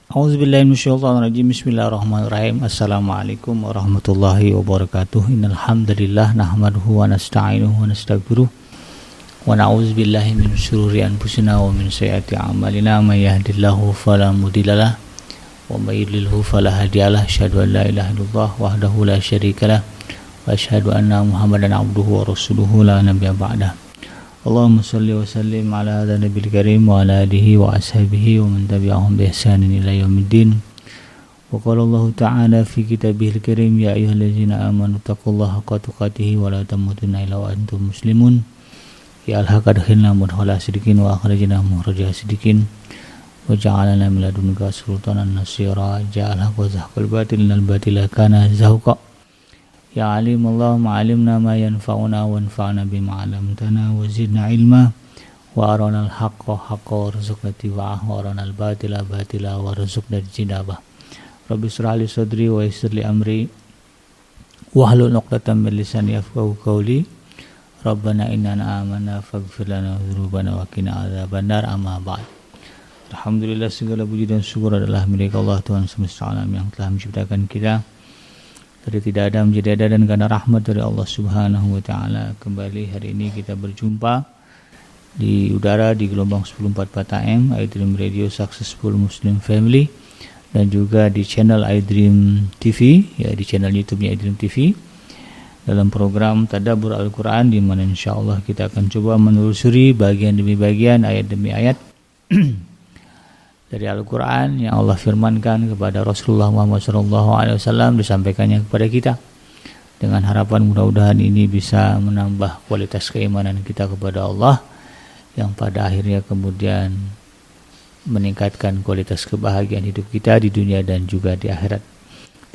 A'udzubillahi minasyaitonirrajim. Bismillahirrahmanirrahim. Assalamualaikum warahmatullahi wabarakatuh. Innal hamdalillah nahmaduhu wa nasta'inuhu wa nastaghfiruh wa na'udzubillahi min syururi anfusina wa min sayyiati a'malina. May yahdihillahu fala mudhillalah wa may yudlilhu fala hadiyalah. Asyhadu an la ilaha illallah wahdahu la syarikalah wa asyhadu anna Muhammadan abduhu wa rasuluhu la nabiyya ba'dah. Allahumma salli wa sallim ala hadha nabil karim wa ala alihi wa ashabihi wa man tabi'ahum bi ihsanin ila yaumiddin. Wa qala Allah ta'ala fi kitabihil karim ya ayyuhallazina amanu taqullaha haqqa tuqatih wa la tamutunna illa wa antum muslimun. Ya al-haqqa adkhilna mudkhala sidqin wa akhrijna mukhraja sidqin wa ja'alna min ladunka sultanan nasira. Ja'al haqqa zahqal batil innal batila kana zahuqa. Ya alim Allahumma alimna ma yanfa'una wanfa'na bima 'allamtana wa zidna ilma wa arana al-haqqa haqqa warzuqna ittiba'ah wa arana al-batila batila warzuqna ijtinabah. Rabbi shrah li sadri wa yassir li amri wahlul 'uqdatam min lisani yafqahu qawli. Rabbana innana amanna faghfir lana dzunubana wa qina adzabannar. Amma ba'd. Alhamdulillah, segala puji dan syukur adalah milik Allah Tuhan semesta alam yang telah menciptakan kita dari tidak ada menjadi ada, dan karena rahmat dari Allah Subhanahu wa taala kembali hari ini kita berjumpa di udara di gelombang 1044 AM iDream Radio Successful Muslim Family, dan juga di channel iDream TV, ya, di channel YouTube-nya iDream TV, dalam program Tadabbur Al-Qur'an, di mana insyaallah kita akan coba menelusuri bagian demi bagian, ayat demi ayat dari Al-Quran yang Allah firmankan kepada Rasulullah Muhammad SAW, disampaikannya kepada kita, dengan harapan mudah-mudahan ini bisa menambah kualitas keimanan kita kepada Allah, yang pada akhirnya kemudian meningkatkan kualitas kebahagiaan hidup kita di dunia dan juga di akhirat.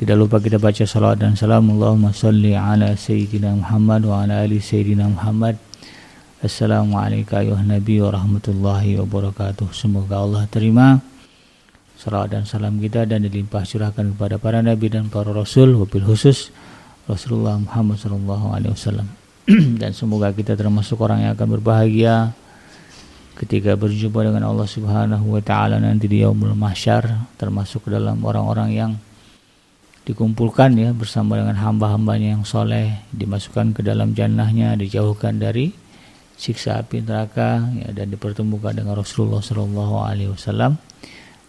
Tidak lupa kita baca salawat dan salam. Allahumma salli ala Sayyidina Muhammad wa ala ali Sayyidina Muhammad. Assalamualaikum ayuhan Nabi wa rahmatullahi wabarakatuh. Semoga Allah terima salawat dan salam kita dan dilimpah curahkan kepada para nabi dan para rasul, wabil khusus Rasulullah Muhammad SAW. Dan semoga kita termasuk orang yang akan berbahagia ketika berjumpa dengan Allah Subhanahu wa taala nanti di yaumul mahsyar, termasuk dalam orang-orang yang dikumpulkan ya bersama dengan hamba-hambanya yang soleh, dimasukkan ke dalam jannahnya, dijauhkan dari siksa api neraka, ya, dan dipertemukan dengan Rasulullah SAW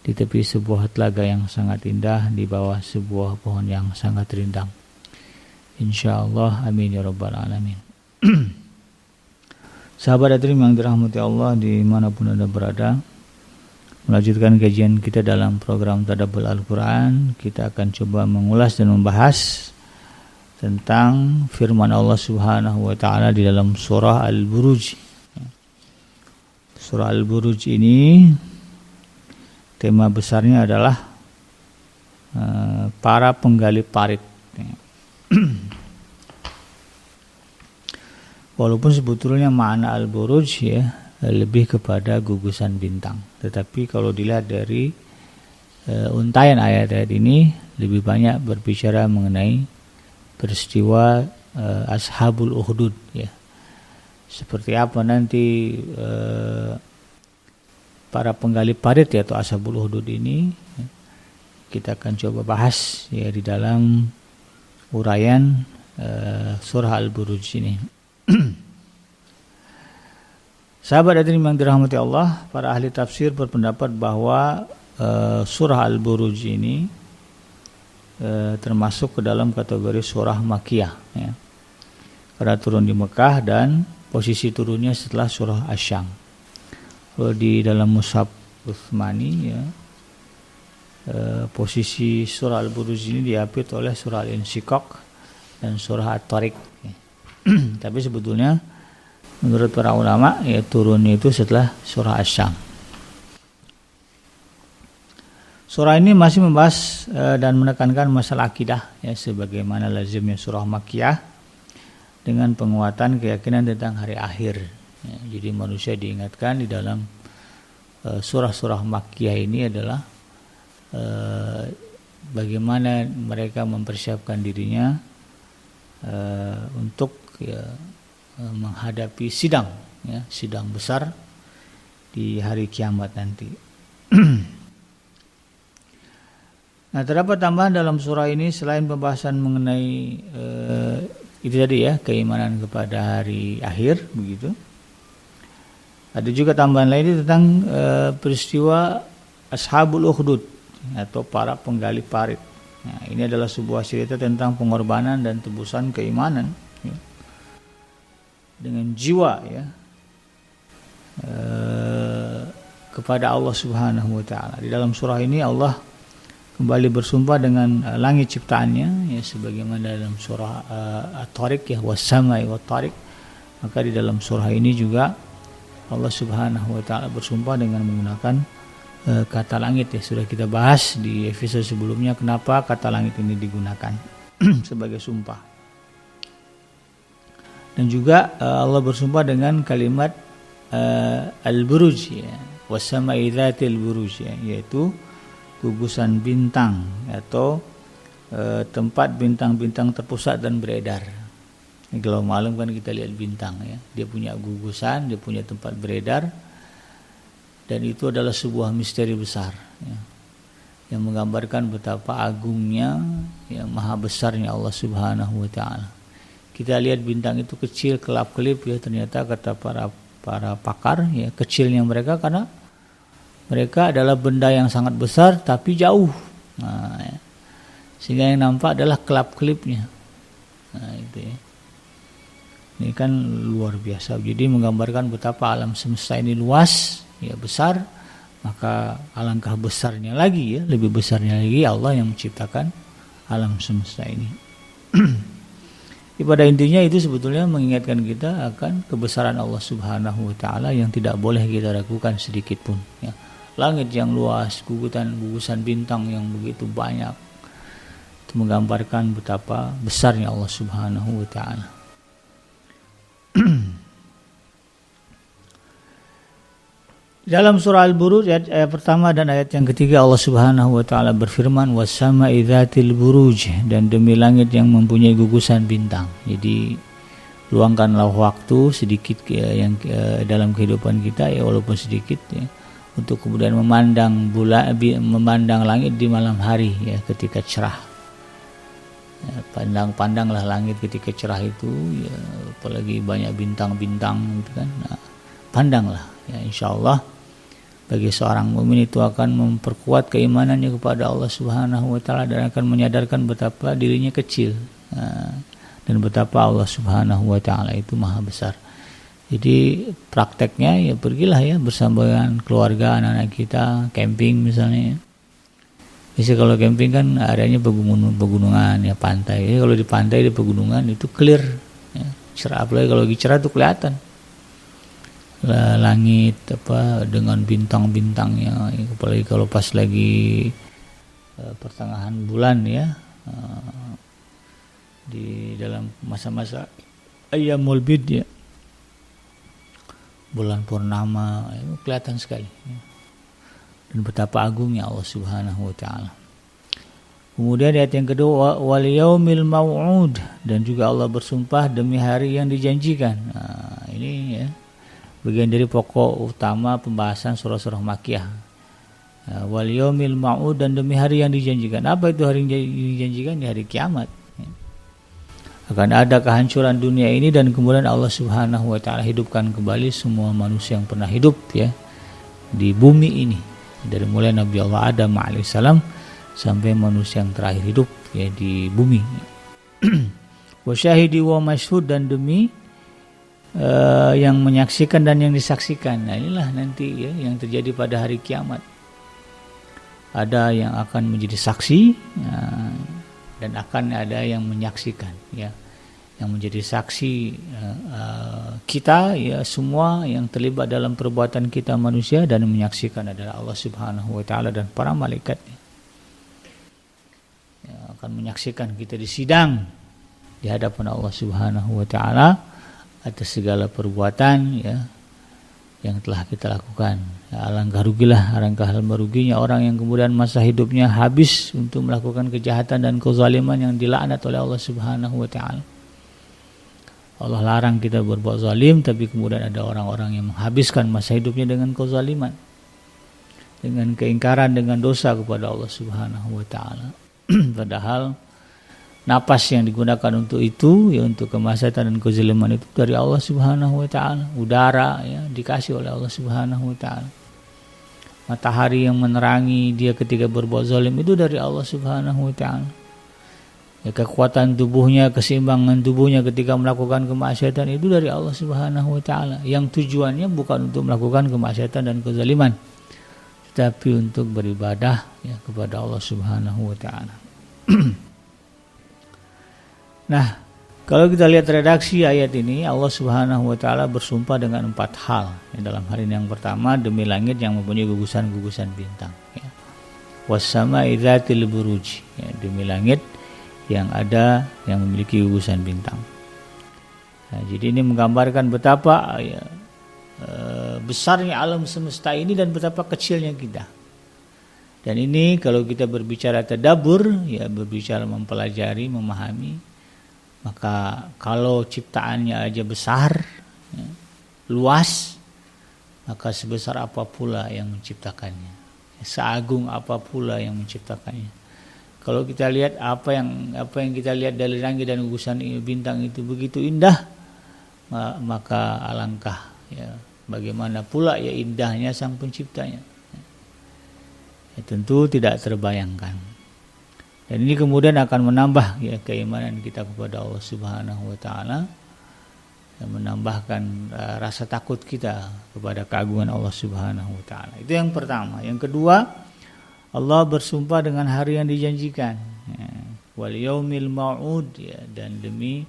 di tepi sebuah telaga yang sangat indah, di bawah sebuah pohon yang sangat rindang. InsyaAllah, amin ya rabbal alamin. Sahabat iDream yang dirahmati Allah dimanapun Anda berada, melanjutkan kajian kita dalam program Tadabbur Al-Quran. Kita akan coba mengulas dan membahas tentang firman Allah Subhanahu wa taala di dalam surah Al-Buruj. Surah Al-Buruj ini tema besarnya adalah para penggali parit. Walaupun sebetulnya makna Al-Buruj ya lebih kepada gugusan bintang, tetapi kalau dilihat dari untaian ayat-ayat ini lebih banyak berbicara mengenai peristiwa Ashabul Ukhdud ya. Seperti apa nanti para penggali parit ya, atau Ashabul Ukhdud ini ya, kita akan coba bahas ya di dalam uraian surah Al-Buruj ini. Sahabat iDream yang dirahmati Allah, para ahli tafsir berpendapat bahwa surah Al-Buruj ini termasuk ke dalam kategori surah Makkiyah ya. Karena turun di Mekah dan posisi turunnya setelah surah Asy-Syam. Kalau di dalam Mushaf Utsmani ya, posisi surah Al-Buruj ini diapit oleh surah Al-Insyiqaq dan surah At-Tariq ya. Tapi sebetulnya menurut para ulama ya turunnya itu setelah surah Asy-Syam. Surah ini masih membahas dan menekankan masalah akidah ya, sebagaimana lazimnya surah Makkiyah, dengan penguatan keyakinan tentang hari akhir ya. Jadi manusia diingatkan di dalam surah-surah Makkiyah ini adalah bagaimana mereka mempersiapkan dirinya untuk ya, menghadapi sidang ya, sidang besar di hari kiamat nanti. Nah, terdapat tambahan dalam surah ini selain pembahasan mengenai itu tadi ya, keimanan kepada hari akhir begitu. Ada juga tambahan lain tentang peristiwa Ashabul Ukhdud atau para penggali parit. Nah, ini adalah sebuah cerita tentang pengorbanan dan tebusan keimanan ya, dengan jiwa ya kepada Allah Subhanahu wa taala. Di dalam surah ini Allah kembali bersumpah dengan langit ciptaannya ya, sebagaimana dalam surah At-Tariq ya, was-samai wat-tariq. Maka di dalam surah ini juga Allah Subhanahu wa taala bersumpah dengan menggunakan kata langit ya. Sudah kita bahas di episode sebelumnya kenapa kata langit ini digunakan sebagai sumpah. Dan juga Allah bersumpah dengan kalimat al-buruj ya, was-sama'i dzatil buruj ya, yaitu gugusan bintang atau tempat bintang-bintang terpusat dan beredar. Kalau malam kan kita lihat bintang ya, dia punya gugusan, dia punya tempat beredar, dan itu adalah sebuah misteri besar ya, yang menggambarkan betapa agungnya ya, maha besarnya Allah Subhanahu wa taala. Kita lihat bintang itu kecil, kelap-kelip ya, ternyata kata para pakar ya, kecilnya mereka karena mereka adalah benda yang sangat besar tapi jauh. Nah, ya. Sehingga yang nampak adalah kelap-kelipnya. Nah, itu ya. Ini kan luar biasa. Jadi menggambarkan betapa alam semesta ini luas, ya besar, maka alangkah besarnya lagi ya, lebih besarnya lagi Allah yang menciptakan alam semesta ini. Pada intinya itu sebetulnya mengingatkan kita akan kebesaran Allah Subhanahu wa taala yang tidak boleh kita ragukan sedikit pun ya. Langit yang luas, gugusan bintang yang begitu banyak, itu menggambarkan betapa besarnya Allah Subhanahu wa taala. Dalam surah Al-Buruj ayat pertama dan ayat yang ketiga Allah Subhanahu wa taala berfirman was-sama'i dzatil buruj, dan demi langit yang mempunyai gugusan bintang. Jadi luangkanlah waktu sedikit yang dalam kehidupan kita ya, walaupun sedikit ya, untuk kemudian memandang memandang langit di malam hari ya, ketika cerah. Ya, pandanglah langit ketika cerah itu ya, apalagi banyak bintang-bintang gitu kan. Nah, pandanglah ya, insyaallah bagi seorang mukmin itu akan memperkuat keimanannya kepada Allah Subhanahu wa taala dan akan menyadarkan betapa dirinya kecil dan betapa Allah Subhanahu wa taala itu maha besar. Jadi prakteknya ya pergilah ya bersama dengan keluarga, anak-anak kita camping misalnya ya. Biasanya kalau camping kan areanya pegunungan ya, pantai. Jadi kalau di pantai di pegunungan itu clear ya, cerah, apalagi kalau lagi cerah itu kelihatan langit apa dengan bintang-bintangnya, apalagi kalau pas lagi pertengahan bulan ya, di dalam masa-masa ayyamul bid ya, bulan purnama itu kelihatan sekali ya. Dan betapa agungnya Allah Subhanahu wa taala. Kemudian ayat yang kedua wal yaumil mau'ud, dan juga Allah bersumpah demi hari yang dijanjikan. Nah, ini ya bagian dari pokok utama pembahasan surah-surah Makkiyah. Wal yaumil mau'ud, dan demi hari yang dijanjikan. Apa itu hari yang dijanjikan? Di hari kiamat. Akan ada kehancuran dunia ini dan kemudian Allah Subhanahu wa taala hidupkan kembali semua manusia yang pernah hidup ya di bumi ini. Dari mulai Nabi Allah Adam alaihissalam sampai manusia yang terakhir hidup ya di bumi. Wa syahidi wa masyhud, dan demi yang menyaksikan dan yang disaksikan. Nah, inilah nanti ya yang terjadi pada hari kiamat. Ada yang akan menjadi saksi dan akan ada yang menyaksikan ya. Yang menjadi saksi kita ya, semua yang terlibat dalam perbuatan kita manusia, dan menyaksikan adalah Allah Subhanahu wa taala dan para malaikatnya. Ya, akan menyaksikan kita di sidang di hadapan Allah Subhanahu wa taala atas segala perbuatan ya yang telah kita lakukan. Ya, alangkah rugilah, alangkah meruginya orang yang kemudian masa hidupnya habis untuk melakukan kejahatan dan kezaliman yang dilaknat oleh Allah Subhanahu wa taala. Allah larang kita berbuat zalim, tapi kemudian ada orang-orang yang menghabiskan masa hidupnya dengan kezaliman. dengan keingkaran, dengan dosa kepada Allah Subhanahu wa taala. Padahal napas yang digunakan untuk itu, ya untuk kemaksiatan dan kezaliman itu dari Allah Subhanahu wa taala. Udara ya dikasih oleh Allah Subhanahu wa taala. Matahari yang menerangi dia ketika berbuat zalim itu dari Allah Subhanahu wa taala. Ya, kekuatan tubuhnya, keseimbangan tubuhnya ketika melakukan kemaksiatan itu dari Allah Subhanahu wa taala. Yang tujuannya bukan untuk melakukan kemaksiatan dan kezaliman, tetapi untuk beribadah ya kepada Allah Subhanahu wa taala. Nah, kalau kita lihat redaksi ayat ini, Allah Subhanahu wa taala bersumpah dengan 4 hal. Ya, dalam hal ini yang pertama, demi langit yang mempunyai gugusan-gugusan bintang, ya. Was-sama'i dzatil buruj, ya, demi langit yang ada yang memiliki gugusan bintang. Nah, jadi ini menggambarkan betapa ya, besarnya alam semesta ini dan betapa kecilnya kita. Dan ini kalau kita berbicara tadabbur, ya berbicara mempelajari, memahami, maka kalau ciptaannya aja besar, ya, luas, maka sebesar apa pula yang menciptakannya, seagung apa pula yang menciptakannya. Kalau kita lihat apa yang kita lihat dari langit dan gugusan bintang itu begitu indah, maka alangkah ya bagaimana pula ya indahnya sang penciptanya. Ya, tentu tidak terbayangkan. Dan ini kemudian akan menambah ya keimanan kita kepada Allah Subhanahu wa taala, dan menambahkan rasa takut kita kepada keagungan Allah Subhanahu wa taala. Itu yang pertama. Yang kedua, Allah bersumpah dengan hari yang dijanjikan, ya, wal yaumil mau'ud, ya, dan demi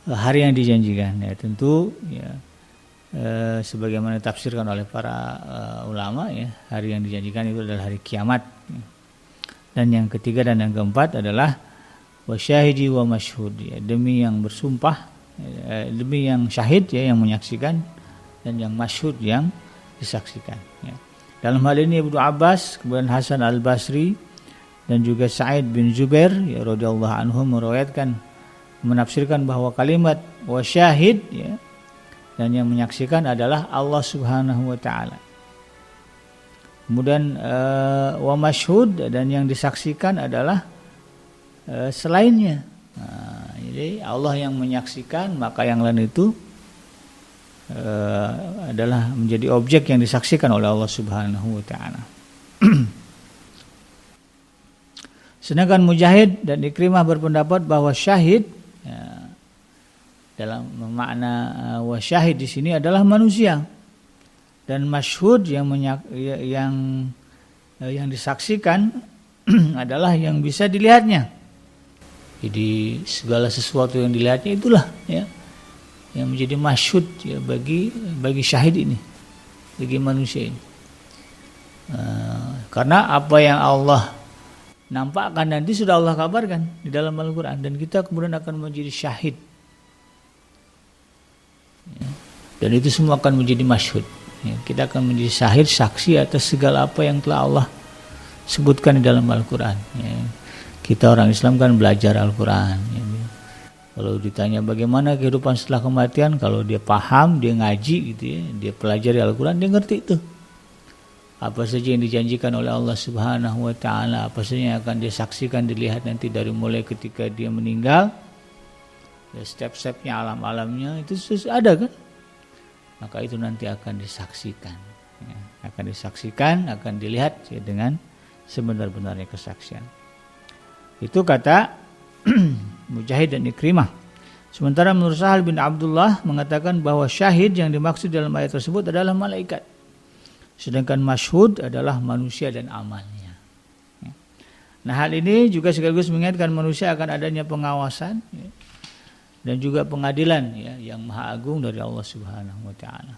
hari yang dijanjikan, ya tentu ya sebagaimana ditafsirkan oleh para ulama, ya hari yang dijanjikan itu adalah hari kiamat, ya. Dan yang ketiga dan yang keempat adalah wasyahidi wa masyhud, ya, demi yang bersumpah, demi yang syahid ya yang menyaksikan, dan yang masyhud yang disaksikan, ya. Dalam hal ini Ibnu Abbas, kemudian Hasan Al-Basri dan juga Sa'id bin Jubair ya radhiyallahu anhum meriwayatkan, menafsirkan bahwa kalimat wasyahid ya dan yang menyaksikan adalah Allah Subhanahu wa taala. Kemudian wa masyhud, dan yang disaksikan adalah selainnya. Nah, jadi Allah yang menyaksikan, maka yang lain itu adalah menjadi objek yang disaksikan oleh Allah Subhanahu wa taala. Sedangkan Mujahid dan Ikrimah berpendapat bahwa syahid ya, dalam makna wasyahid di sini adalah manusia, dan masyhud yang disaksikan adalah yang bisa dilihatnya. Jadi segala sesuatu yang dilihatnya itulah ya yang menjadi masyhud ya bagi syahid ini, bagi manusia ini. Karena apa yang Allah nampakkan nanti sudah Allah kabarkan di dalam Al-Quran, dan kita kemudian akan menjadi syahid, ya. Dan itu semua akan menjadi masyhud, ya. Kita akan menjadi syahid, saksi atas segala apa yang telah Allah sebutkan di dalam Al-Quran, ya. Kita orang Islam kan belajar Al-Quran, ya. Kalau ditanya bagaimana kehidupan setelah kematian, kalau dia paham, dia ngaji gitu ya, dia pelajari Al-Quran, dia ngerti itu. Apa saja yang dijanjikan oleh Allah Subhanahu wa taala, apa saja yang akan dia saksikan, dilihat nanti dari mulai ketika dia meninggal, ya step-stepnya, alam-alamnya itu ada kan? Maka itu nanti akan disaksikan, ya, akan dilihat ya, dengan sebenar-benarnya kesaksian. Itu kata Mujahid dan Ikrimah. Sementara menurut Sahal bin Abdullah mengatakan bahwa syahid yang dimaksud dalam ayat tersebut adalah malaikat, sedangkan masyhud adalah manusia dan amalnya. Nah, hal ini juga sekaligus mengingatkan manusia akan adanya pengawasan ya, dan juga pengadilan ya, yang maha agung dari Allah Subhanahu wa taala.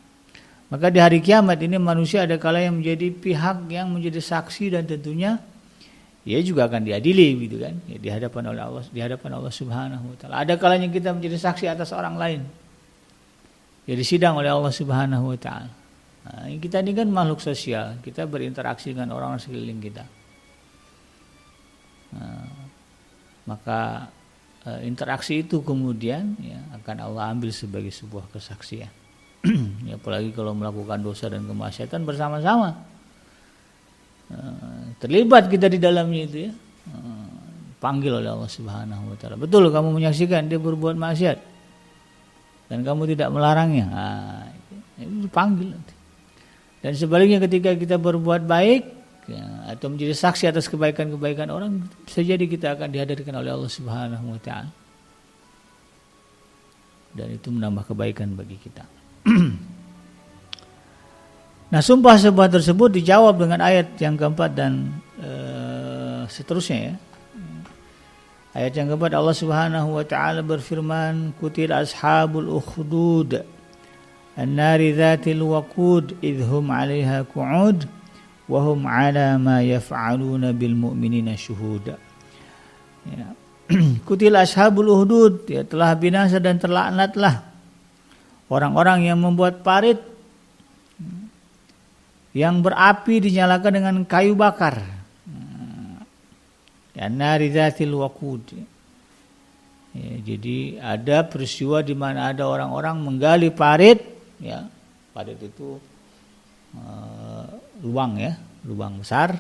Maka di hari kiamat ini manusia ada kala yang menjadi pihak yang menjadi saksi, dan tentunya ia juga akan diadili gitu kan, ya, di hadapan Allah Subhanahu wa taala. Ada kalanya kita menjadi saksi atas orang lain, ya disidang oleh Allah Subhanahu wa taala. Nah, kita ini kan makhluk sosial, kita berinteraksi dengan orang sekeliling kita. Nah, maka interaksi itu kemudian ya, akan Allah ambil sebagai sebuah kesaksian. Ya, apalagi kalau melakukan dosa dan kemaksiatan bersama-sama. Terlibat kita di dalamnya itu ya. Panggil oleh Allah Subhanahu wa taala. Betul kamu menyaksikan dia berbuat maksiat dan kamu tidak melarangnya. Itu dipanggil nanti. Dan sebaliknya ketika kita berbuat baik ya, atau menjadi saksi atas kebaikan-kebaikan orang, bisa jadi kita akan dihadirkan oleh Allah Subhanahu wa taala. Dan itu menambah kebaikan bagi kita. Nah, sumpah-sumpah tersebut dijawab dengan ayat yang keempat dan seterusnya ya. Ayat yang keempat Allah Subhanahu wa taala berfirman, "Qutil ashabul ukhdud an-nari dzatil waqud idhum 'alaiha qu'ud wa hum 'ala ma yaf'aluna bil mu'minina syuhud." Ya. Qutil ashabul ukhdud, ya, telah binasa dan terlaknatlah orang-orang yang membuat parit yang berapi dinyalakan dengan kayu bakar. Ya, nari dzatil waqud. Ya, jadi ada peristiwa di mana ada orang-orang menggali parit, ya. Parit itu lubang ya, lubang besar.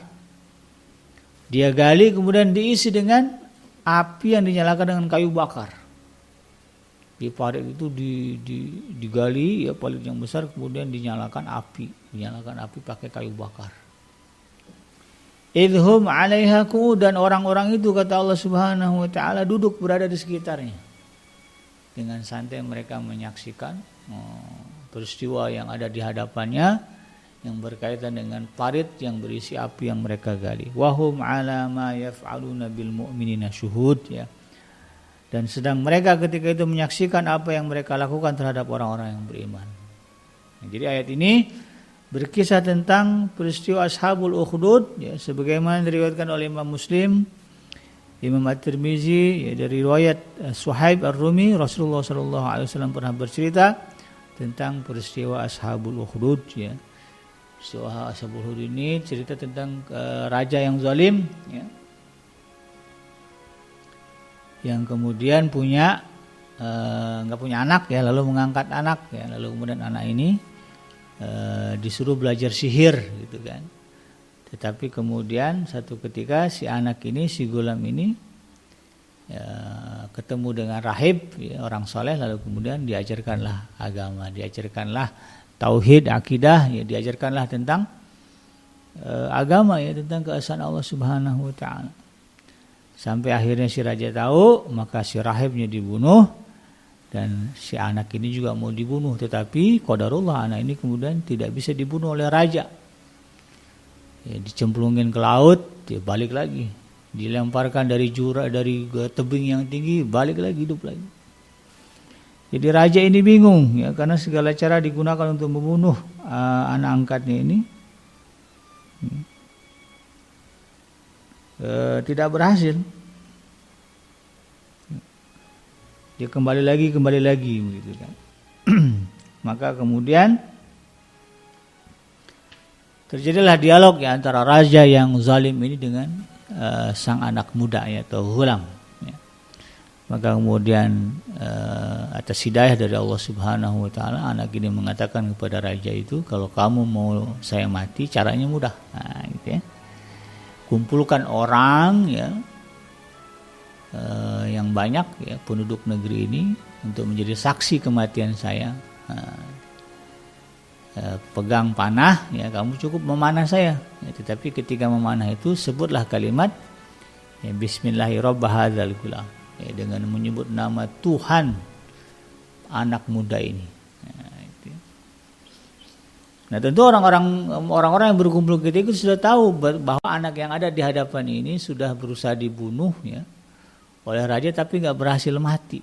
Dia gali kemudian diisi dengan api yang dinyalakan dengan kayu bakar. Di parit itu digali ya, parit yang besar kemudian dinyalakan api pakai kayu bakar. Idhum 'alaiha qu'ud, dan orang-orang itu kata Allah Subhanahu wa taala duduk berada di sekitarnya. Dengan santai mereka menyaksikan peristiwa yang ada di hadapannya yang berkaitan dengan parit yang berisi api yang mereka gali. Wa hum 'ala ma yaf'aluna bil mu'minina syuhud, ya. Dan sedang mereka ketika itu menyaksikan apa yang mereka lakukan terhadap orang-orang yang beriman. Nah, jadi ayat ini berkisah tentang peristiwa Ashabul Ukhdud, ya, sebagaimana diriwayatkan oleh Imam Muslim, Imam At-Tirmizi, ya, dari riwayat Suhaib Ar-Rumi, Rasulullah SAW pernah bercerita tentang peristiwa Ashabul Ukhdud, ya. Peristiwa Ashabul Ukhdud ini cerita tentang raja yang zalim, ya, yang kemudian nggak punya anak, ya, lalu mengangkat anak, ya, lalu kemudian anak ini disuruh belajar sihir gitu kan. Tetapi kemudian satu ketika si anak ini, si gulam ini ya, ketemu dengan rahib, ya, orang soleh, lalu kemudian diajarkanlah agama, diajarkanlah tauhid, akidah, ya, diajarkanlah tentang agama, ya, tentang keesaan Allah Subhanahu wa taala. Sampai akhirnya si raja tahu, maka si rahibnya dibunuh. Dan si anak ini juga mau dibunuh, tetapi qadarullah anak ini kemudian tidak bisa dibunuh oleh raja. Ya, dicemplungin ke laut, dia balik lagi. Dilemparkan dari tebing yang tinggi, balik lagi, hidup lagi. Jadi raja ini bingung, ya, karena segala cara digunakan untuk membunuh anak angkatnya ini. Tidak berhasil. Dia kembali lagi begitu kan. Maka kemudian terjadilah dialog ya antara raja yang zalim ini dengan sang anak muda, ya, atau ghulam, ya. Maka kemudian atas hidayah dari Allah Subhanahu wa taala, anak ini mengatakan kepada raja itu, kalau kamu mau saya mati caranya mudah. Nah, gitu ya. Kumpulkan orang, ya, yang banyak, ya, penduduk negeri ini untuk menjadi saksi kematian saya. Pegang panah, ya, kamu cukup memanah saya, ya, tetapi ketika memanah itu sebutlah kalimat, ya, Bismillahirrahmanirrahim, ya, dengan menyebut nama Tuhan anak muda ini. Nah, tentu orang-orang yang berkumpul ketika itu sudah tahu bahwa anak yang ada di hadapan ini sudah berusaha dibunuh, ya, oleh raja, tapi nggak berhasil mati.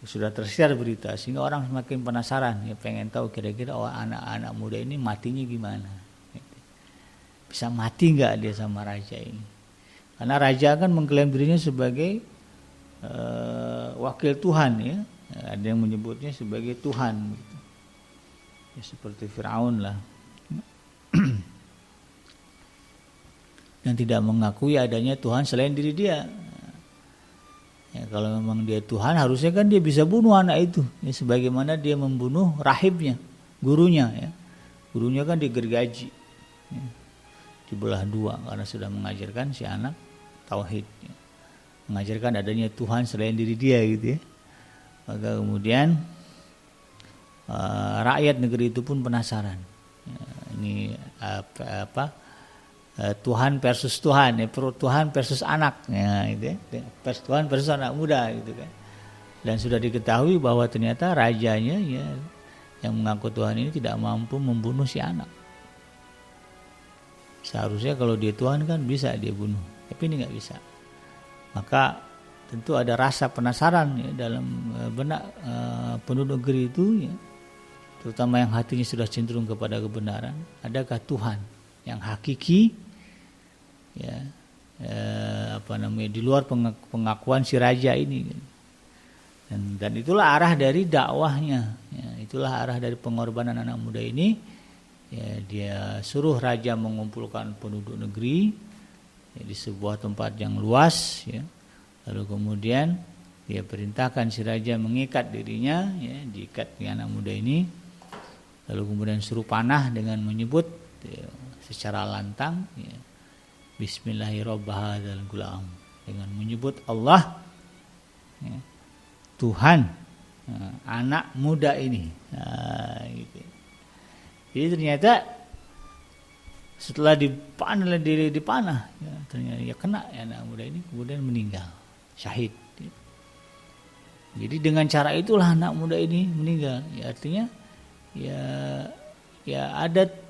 Sudah tersiar berita sehingga orang semakin penasaran, ya, pengen tahu kira-kira anak-anak muda ini matinya gimana, bisa mati nggak dia sama raja ini, karena raja kan mengklaim dirinya sebagai wakil Tuhan, ya. Ada yang menyebutnya sebagai Tuhan, gitu. Ya, seperti Firaun lah. Dan tidak mengakui adanya Tuhan selain diri dia. Ya, Ya, kalau memang dia Tuhan, harusnya kan dia bisa bunuh anak itu. Ya, sebagaimana dia membunuh rahibnya, gurunya. Ya. Gurunya kan digergaji, ya, dibelah dua karena sudah mengajarkan si anak tauhid, ya. Mengajarkan adanya Tuhan selain diri dia gitu ya. Maka kemudian rakyat negeri itu pun penasaran. Ya, ini apa? Tuhan versus Tuhan, ya, Tuhan versus anak, ya, gitu ya. Tuhan versus anak muda, gitu kan. Dan sudah diketahui bahwa ternyata rajanya, ya, yang mengaku Tuhan ini tidak mampu membunuh si anak. Seharusnya kalau dia Tuhan kan bisa dia bunuh, tapi ini nggak bisa. Maka tentu ada rasa penasaran, ya, dalam benak penduduk negeri itu, ya, terutama yang hatinya sudah cenderung kepada kebenaran. Adakah Tuhan yang hakiki, ya, di luar pengakuan si raja ini, dan itulah arah dari dakwahnya, ya, itulah arah dari pengorbanan anak muda ini, ya, dia suruh raja mengumpulkan penduduk negeri, ya, di sebuah tempat yang luas, ya, lalu kemudian dia perintahkan si raja mengikat dirinya, ya, diikat di anak muda ini, lalu kemudian suruh panah dengan menyebut, ya, secara lantang, ya, Bismillahirrahmanirrahim, dengan menyebut Allah, ya, Tuhan, anak muda ini. Nah, gitu. Jadi ternyata setelah dipanah, ya, ternyata ya kena, ya, anak muda ini kemudian meninggal syahid. Ya. Jadi dengan cara itulah anak muda ini meninggal. Ya, artinya ya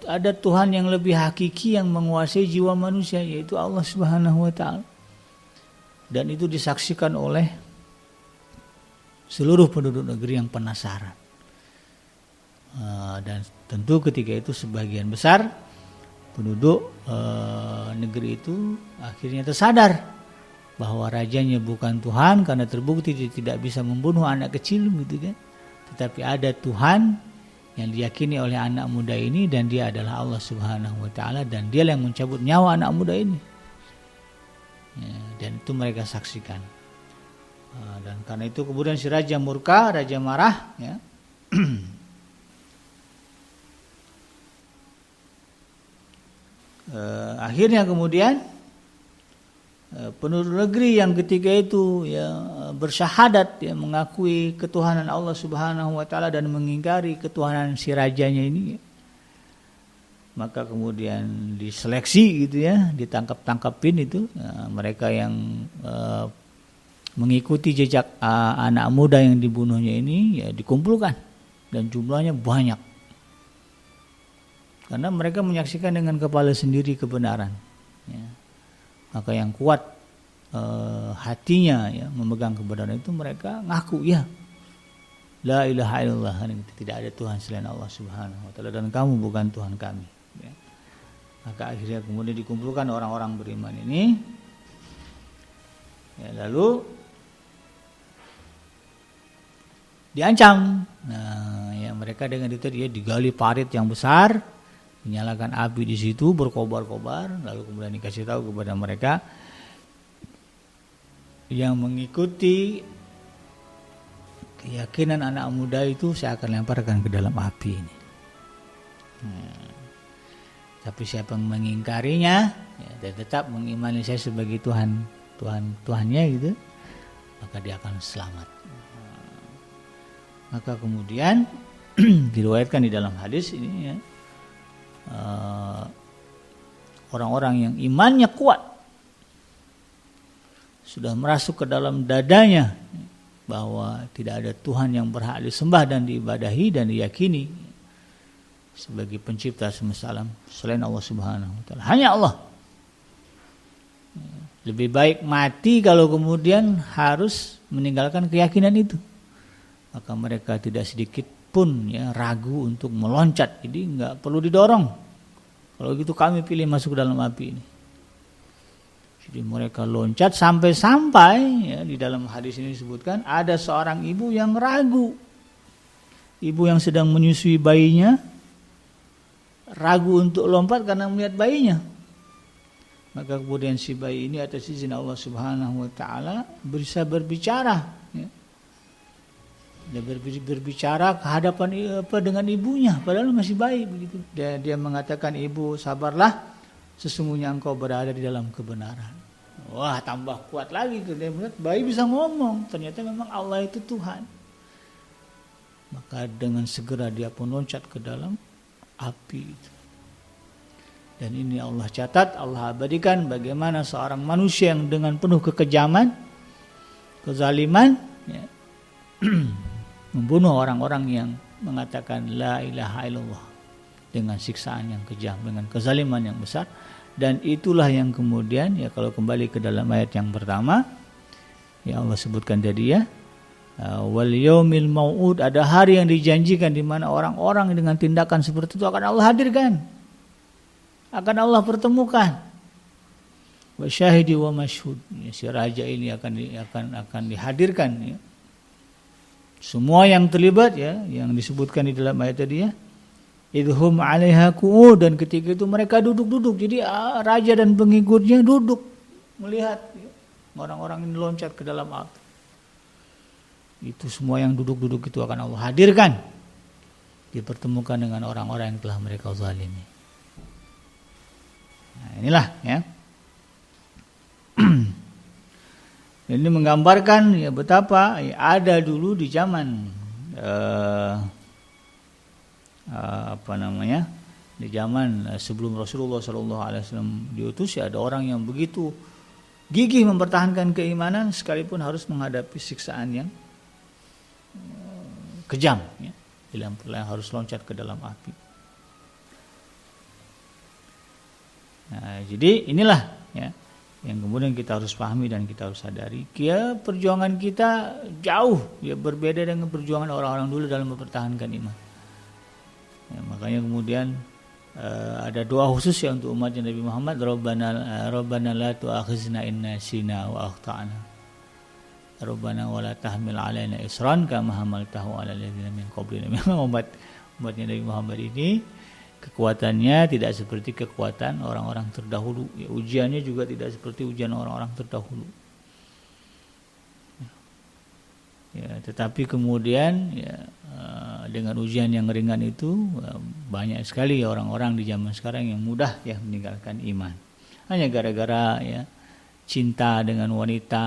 ada Tuhan yang lebih hakiki yang menguasai jiwa manusia, yaitu Allah Subhanahu wa taala. Dan itu disaksikan oleh seluruh penduduk negeri yang penasaran. Dan tentu ketika itu sebagian besar penduduk negeri itu akhirnya tersadar bahwa rajanya bukan Tuhan, karena terbukti dia tidak bisa membunuh anak kecil, gitu kan. Tetapi ada Tuhan yang diyakini oleh anak muda ini, dan dia adalah Allah Subhanahu wa taala, dan dia yang mencabut nyawa anak muda ini. Ya, dan itu mereka saksikan. Dan karena itu kemudian si raja murka, raja marah, ya. Akhirnya kemudian penduduk negeri yang ketika itu, ya, bersyahadat, ya, mengakui ketuhanan Allah Subhanahu wa taala dan mengingkari ketuhanan si rajanya ini, ya. Maka kemudian diseleksi, gitu ya, ditangkap-tangkapin itu, ya, mereka yang mengikuti jejak anak muda yang dibunuhnya ini, ya, dikumpulkan, dan jumlahnya banyak. Karena mereka menyaksikan dengan kepala sendiri kebenaran, ya. Maka yang kuat hatinya, ya, memegang kebenaran itu, mereka ngaku, ya, la ilaha illallah, tidak ada Tuhan selain Allah Subhanahu wa taala, dan kamu bukan Tuhan kami, ya. Maka akhirnya kemudian dikumpulkan orang-orang beriman ini, ya, lalu diancam. Nah, ya, mereka dengan itu dia digali parit yang besar, dinyalakan api di situ berkobar-kobar, lalu kemudian dikasih tahu kepada mereka yang mengikuti keyakinan anak muda itu, saya akan lemparkan ke dalam api ini. Tapi siapa yang mengingkarinya, ya, dan tetap mengimani saya sebagai Tuhannya, gitu, maka dia akan selamat. Maka kemudian diriwayatkan di dalam hadis ini, ya, orang-orang yang imannya kuat sudah merasuk ke dalam dadanya bahwa tidak ada Tuhan yang berhak disembah dan diibadahi dan diyakini sebagai pencipta semesta alam selain Allah Subhanahu wa taala, hanya Allah. Lebih baik mati kalau kemudian harus meninggalkan keyakinan itu. Maka mereka tidak sedikit pun, ya, ragu untuk meloncat. Jadi nggak perlu didorong. Kalau gitu kami pilih masuk ke dalam api ini. Jadi mereka loncat sampai-sampai, ya, di dalam hadis ini disebutkan ada seorang ibu yang ragu. Ibu yang sedang menyusui bayinya ragu untuk lompat karena melihat bayinya. Maka kemudian si bayi ini atas izin Allah Subhanahu wa taala bisa berbicara, ya. Dia berbicara ke hadapan dengan ibunya padahal masih bayi begitu. Dia mengatakan, "Ibu, sabarlah, sesungguhnya engkau berada di dalam kebenaran." Wah, tambah kuat lagi tuh, dia melihat bayi bisa ngomong, ternyata memang Allah itu Tuhan. Maka dengan segera dia pun loncat ke dalam api itu. Dan ini Allah catat, Allah abadikan bagaimana seorang manusia yang dengan penuh kekejaman, kezaliman, ya, membunuh orang-orang yang mengatakan la ilaha illallah dengan siksaan yang kejam, dengan kezaliman yang besar. Dan itulah yang kemudian, ya kalau kembali ke dalam ayat yang pertama, ya Allah sebutkan tadi, ya, wal yaumil mau'ud, ada hari yang dijanjikan di mana orang-orang dengan tindakan seperti itu akan Allah hadirkan, akan Allah pertemukan. Wa syahidi wa masyhud, ya, si raja ini akan dihadirkan, ya. Semua yang terlibat, ya, yang disebutkan di dalam ayat tadi, ya, idhum 'alaiha qu'ud, dan ketika itu mereka duduk-duduk. Jadi raja dan pengikutnya duduk melihat, ya, orang-orang ini loncat ke dalam api. Itu semua yang duduk-duduk itu akan Allah hadirkan, dipertemukan dengan orang-orang yang telah mereka zalimi. Nah, inilah, ya. Ini menggambarkan, ya, betapa, ya, ada dulu di zaman di zaman sebelum Rasulullah SAW diutus, ya, ada orang yang begitu gigih mempertahankan keimanan sekalipun harus menghadapi siksaan yang kejam, ya, harus loncat ke dalam api. Nah, jadi inilah, ya, yang kemudian kita harus pahami dan kita harus sadari. Ya, perjuangan kita jauh, ya, berbeda dengan perjuangan orang-orang dulu dalam mempertahankan iman. Ya, makanya kemudian ada doa khusus, ya, untuk umat Nabi Muhammad, Rabbana la tu'akhizna in nasina wa akhtana, Rabbana wa la tahmil alaina isran kama hamaltahu ala alladziina min qablina. Memang umatnya Nabi Muhammad ini kekuatannya tidak seperti kekuatan orang-orang terdahulu, ya, ujiannya juga tidak seperti ujian orang-orang terdahulu. Ya, tetapi kemudian, ya, dengan ujian yang ringan itu, banyak sekali orang-orang di zaman sekarang yang mudah, ya, meninggalkan iman hanya gara-gara, ya, cinta dengan wanita,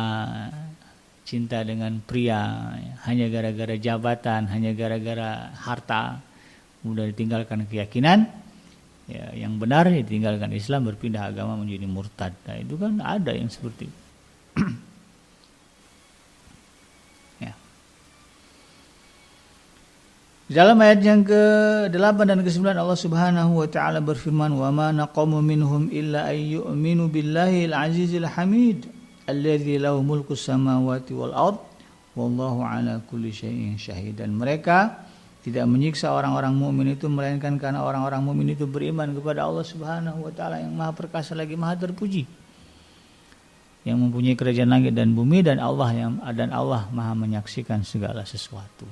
cinta dengan pria, ya, hanya gara-gara jabatan, hanya gara-gara harta, mudah ditinggalkan keyakinan, ya, yang benar, ditinggalkan Islam, berpindah agama menjadi murtad. Nah, itu kan ada yang seperti itu. Di dalam ayat yang ke-8 dan ke-9 Allah Subhanahu wa taala berfirman, "Wa ma naqamu minhum illa ay yu'minu billahi al-'azizil hamid alladzi lahu mulku samawati wal ard wallahu 'ala kulli syai'in syahid." Dan mereka tidak menyiksa orang-orang mukmin itu melainkan karena orang-orang mukmin itu beriman kepada Allah Subhanahu wa taala yang Maha Perkasa lagi Maha Terpuji, yang mempunyai kerajaan langit dan bumi, dan Allah Maha menyaksikan segala sesuatu.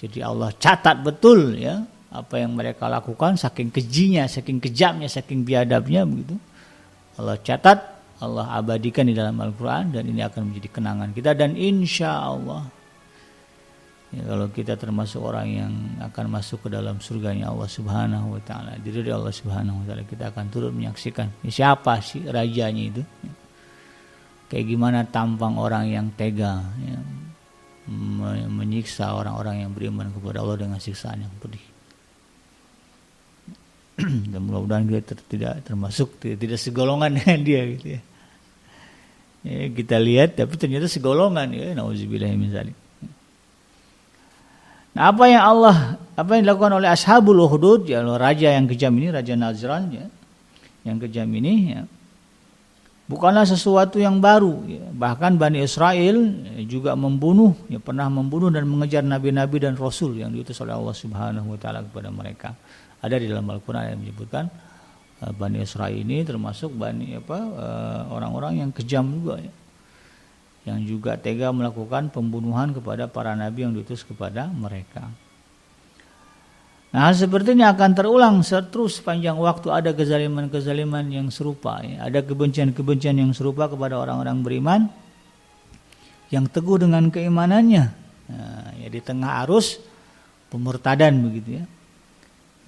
Jadi Allah catat betul, ya, apa yang mereka lakukan, saking kejinya, saking kejamnya, saking biadabnya begitu. Allah catat, Allah abadikan di dalam Al-Quran, dan ini akan menjadi kenangan kita. Dan insya Allah, ya, kalau kita termasuk orang yang akan masuk ke dalam surganya Allah Subhanahu wa taala, diri Allah Subhanahu wa taala, kita akan turut menyaksikan, ya, siapa sih rajanya itu, ya. Kayak gimana tampang orang yang tega, ya, menyiksa orang-orang yang beriman kepada Allah dengan siksaan yang pedih. Dan mudah-mudahan kita tidak segolongan dengan dia, gitu, ya. Ya, kita lihat tapi ternyata segolongan, ya, nauzubillahi min dzalik. Nah, apa yang dilakukan oleh Ashabul Ukhdud, ya, raja yang kejam ini, Raja Najran, ya, yang kejam ini, ya, bukanlah sesuatu yang baru, ya. Bahkan Bani Israel, ya, juga pernah membunuh dan mengejar nabi-nabi dan rasul yang diutus oleh Allah Subhanahu wa taala kepada mereka. Ada di dalam Al-Qur'an yang menyebutkan Bani Israel ini termasuk orang-orang yang kejam juga, ya, yang juga tega melakukan pembunuhan kepada para nabi yang diutus kepada mereka. Nah, hal seperti ini akan terulang terus sepanjang waktu. Ada kezaliman-kezaliman yang serupa, ya. Ada kebencian-kebencian yang serupa kepada orang-orang beriman yang teguh dengan keimanannya. Nah, ya di tengah arus pemurtadan begitu ya.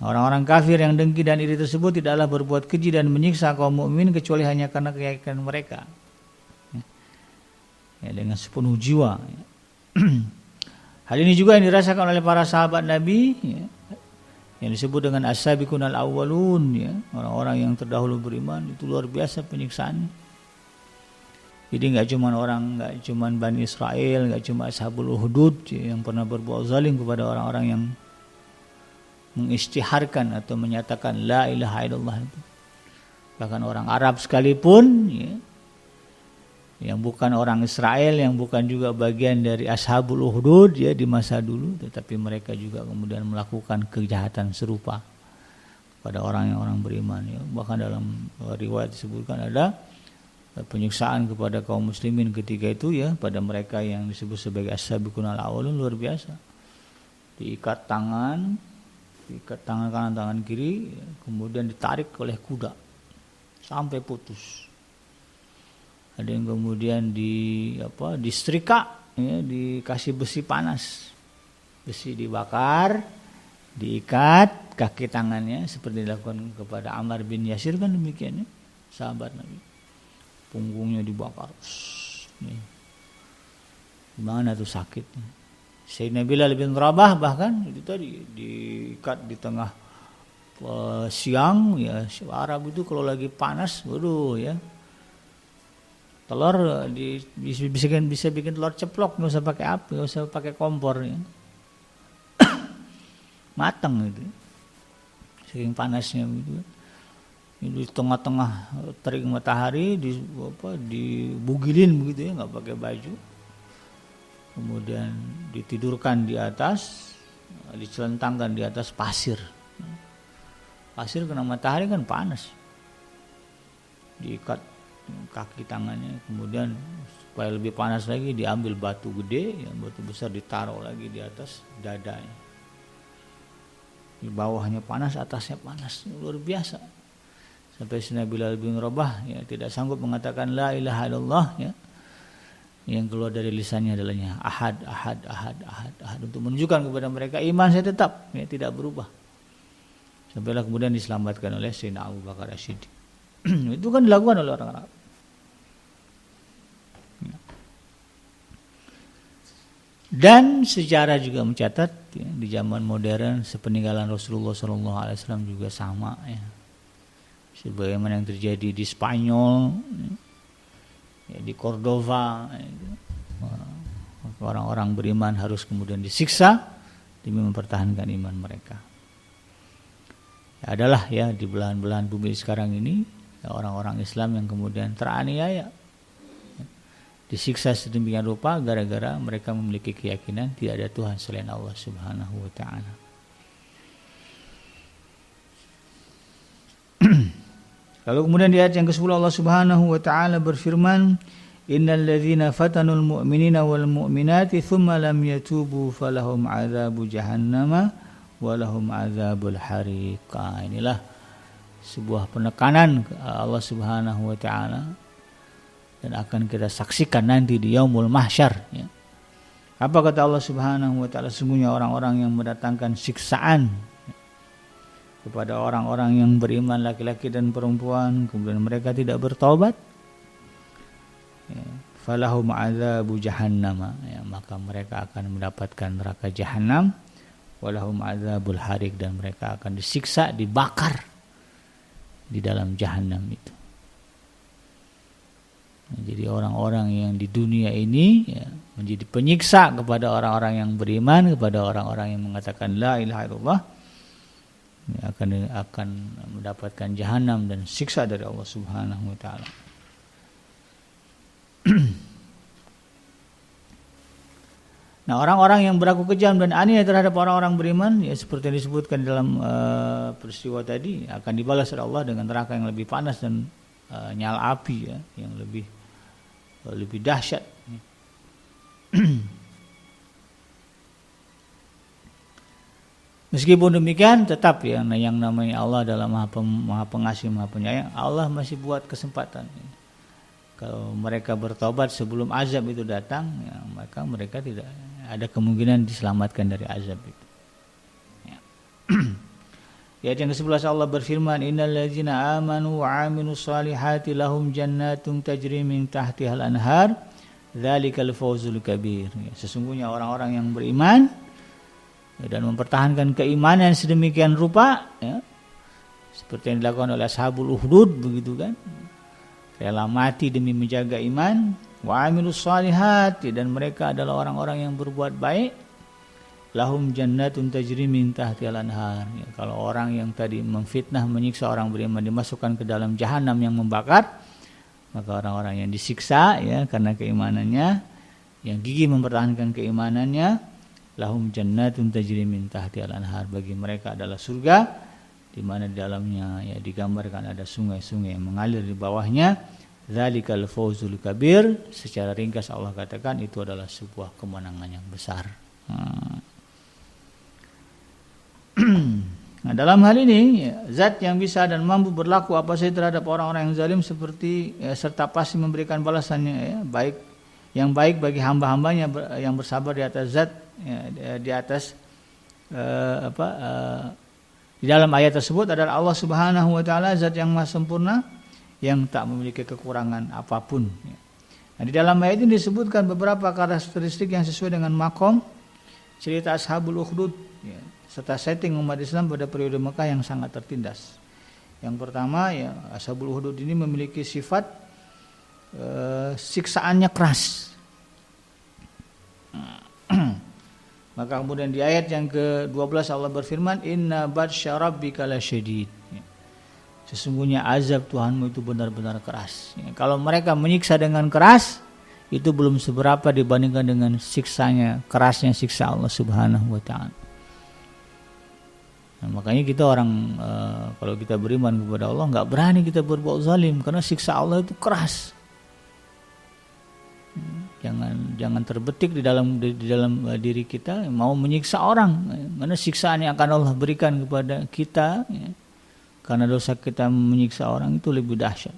Orang-orang kafir yang dengki dan iri tersebut tidaklah berbuat keji dan menyiksa kaum mukmin kecuali hanya karena keyakinan mereka. Ya, dengan sepenuh jiwa. Ya. Hal ini juga yang dirasakan oleh para sahabat Nabi, ya, yang disebut dengan as-sabiqun al-awwalun, ya, orang-orang yang terdahulu beriman. Itu luar biasa penyiksaannya. Jadi nggak cuma Bani Israel, nggak cuma Ashabul Uhdud, ya, yang pernah berbuat zalim kepada orang-orang yang mengistiharkan atau menyatakan la ilaha illallah. Bahkan orang Arab sekalipun, ya, yang bukan orang Israel, yang bukan juga bagian dari Ashabul Uhdud, ya, di masa dulu, tetapi mereka juga kemudian melakukan kejahatan serupa pada orang beriman, ya. Bahkan dalam riwayat disebutkan ada penyiksaan kepada kaum muslimin ketika itu, ya, pada mereka yang disebut sebagai as-sabiqun al-awwalun, luar biasa. Diikat tangan kanan, tangan kiri, ya, kemudian ditarik oleh kuda sampai putus. Ada yang kemudian disetrika, ya, dikasih besi panas, besi dibakar, diikat kaki tangannya seperti dilakukan kepada Ammar bin Yasir, kan demikian, ya, sahabat Nabi. Punggungnya dibakar, nih. Gimana tuh sakitnya? Sayyidina Bilal bin Rabah bahkan itu tadi diikat di tengah siang, ya. Arab itu kalau lagi panas, waduh, ya, telur bisa bikin telur ceplok, nggak usah pakai api, nggak usah pakai kompor, ya. Matang itu, saking panasnya gitu. Di tengah-tengah terik matahari dibugilin begitu, ya, nggak pakai baju. Kemudian ditidurkan di atas, dicelentangkan di atas pasir. Pasir kena matahari kan panas. Diikat kaki tangannya, kemudian supaya lebih panas lagi diambil batu gede, ya, batu besar ditaruh lagi di atas dadanya. Di bawahnya panas, atasnya panas, luar biasa. Sampai Sayyidina Bilal bin Rabah, ya, tidak sanggup mengatakan la ilaha illallah, ya. Yang keluar dari lisannya adalah ahad, ahad, ahad, ahad, ahad, untuk menunjukkan kepada mereka iman saya tetap, ya, tidak berubah. Sampailah kemudian diselamatkan oleh Sayyidina Abu Bakar As-Siddiq. Itu kan dilakukan oleh orang Arab. Dan sejarah juga mencatat, ya, di zaman modern sepeninggalan Rasulullah SAW juga sama, ya. Sebagaimana yang terjadi di Spanyol, ya, di Cordova, ya, orang-orang beriman harus kemudian disiksa demi mempertahankan iman mereka. Ya, adalah, ya, di belahan-belahan bumi sekarang ini, ya, orang-orang Islam yang kemudian teraniaya, ya, disiksa sedemikian rupa gara-gara mereka memiliki keyakinan tidak ada Tuhan selain Allah Subhanahu wa taala. Lalu kemudian di ayat yang ke-10 Allah Subhanahu wa taala berfirman, innal ladzina fatanul mu'minina wal mu'minati tsumma lam yatubu falahum adzabu jahannama wa lahum adzabul hariq. Inilah sebuah penekanan Allah Subhanahu wa taala dan akan kita saksikan nanti di yaumul mahsyar, ya. Apa kata Allah Subhanahu wa taala? Sungguhnya orang-orang yang mendatangkan siksaan kepada orang-orang yang beriman laki-laki dan perempuan, kemudian mereka tidak bertaubat, ya, falahum adzabu jahannam, ya, maka mereka akan mendapatkan neraka jahanam, walahum adzabul hariq, dan mereka akan disiksa, dibakar di dalam jahanam itu. Nah, jadi orang-orang yang di dunia ini, ya, menjadi penyiksa kepada orang-orang yang beriman, kepada orang-orang yang mengatakan la ilaha illallah, ya, akan mendapatkan jahanam dan siksa dari Allah Subhanahu wa taala. Nah, orang-orang yang berlaku kejam dan aneh terhadap orang-orang beriman, ya, seperti yang disebutkan dalam peristiwa tadi, akan dibalas oleh Allah dengan neraka yang lebih panas dan nyala api, ya, yang lebih dahsyat. Meskipun demikian tetap yang namanya Allah adalah Maha Pengasih, Maha Penyayang. Allah masih buat kesempatan. Kalau mereka bertobat sebelum azab itu datang, ya, maka mereka tidak ada kemungkinan diselamatkan dari azab itu. Ya. Ayat yang ke-11 Allah berfirman, innal ladzina amanu wa amilus solihati lahum jannatun tajri min tahtihal anhar dzalikal fawzul kabir. Ya, sesungguhnya orang-orang yang beriman dan mempertahankan keimanan sedemikian rupa, ya, seperti yang dilakukan oleh ashabul ukhdud, begitu kan, rela mati demi menjaga iman, wa amilus solihat, dan mereka adalah orang-orang yang berbuat baik, lahum jannatun tajri min tahtihal anhar. Ya, kalau orang yang tadi memfitnah, menyiksa orang beriman dimasukkan ke dalam jahanam yang membakar, maka orang-orang yang disiksa, ya, karena keimanannya, yang gigih mempertahankan keimanannya, lahum jannatun tajri min tahtihal anhar, bagi mereka adalah surga di mana di dalamnya, ya, digambarkan ada sungai-sungai yang mengalir di bawahnya. Dzalikal fawzul kabir, secara ringkas Allah katakan itu adalah sebuah kemenangan yang besar. Nah, dalam hal ini, ya, zat yang bisa dan mampu berlaku apa saja terhadap orang-orang yang zalim seperti, ya, serta pasti memberikan balasannya, ya, yang baik bagi hamba-hambanya yang bersabar di atas zat, ya, di atas di dalam ayat tersebut adalah Allah Subhanahu wa taala, zat yang maha sempurna yang tak memiliki kekurangan apapun. Nah, di dalam ayat ini disebutkan beberapa karakteristik yang sesuai dengan makom cerita ashabul ukhdud, ya, serta setting umat Islam pada periode Mekah yang sangat tertindas. Yang pertama, ya, ashabul ukhdud ini memiliki sifat siksaannya keras. Maka kemudian di ayat yang ke-12 Allah berfirman, inna batsya rabbika lasyadid. Sesungguhnya azab Tuhanmu itu benar-benar keras. Ya, kalau mereka menyiksa dengan keras, itu belum seberapa dibandingkan dengan kerasnya siksa Allah Subhanahu wa taala. Nah, makanya kita orang kalau kita beriman kepada Allah, enggak berani kita berbuat zalim karena siksa Allah itu keras. Jangan terbetik di dalam diri kita mau menyiksa orang, karena siksaan yang akan Allah berikan kepada kita, ya, karena dosa kita menyiksa orang itu lebih dahsyat.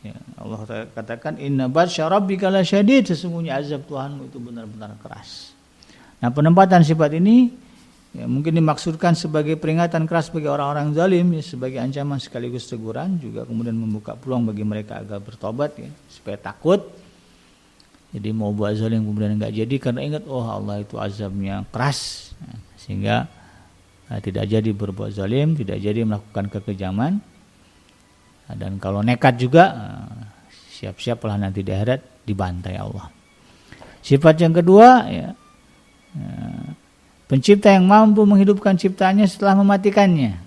Ya, Allah katakan inna batsya rabbika lasyadid, sesungguhnya azab Tuhanmu itu benar-benar keras. Nah, penempatan sifat ini, ya, mungkin dimaksudkan sebagai peringatan keras bagi orang-orang zalim, ya, sebagai ancaman sekaligus teguran, juga kemudian membuka peluang bagi mereka agar bertobat, ya, supaya takut. Jadi mau buat zalim kemudian enggak jadi karena ingat, oh Allah itu azabnya keras, nah, sehingga tidak jadi berbuat zalim, tidak jadi melakukan kekejaman. Dan kalau nekat juga, siap-siaplah nanti di akhirat dibantai Allah. Sifat yang kedua, ya, pencipta yang mampu menghidupkan ciptaannya setelah mematikannya.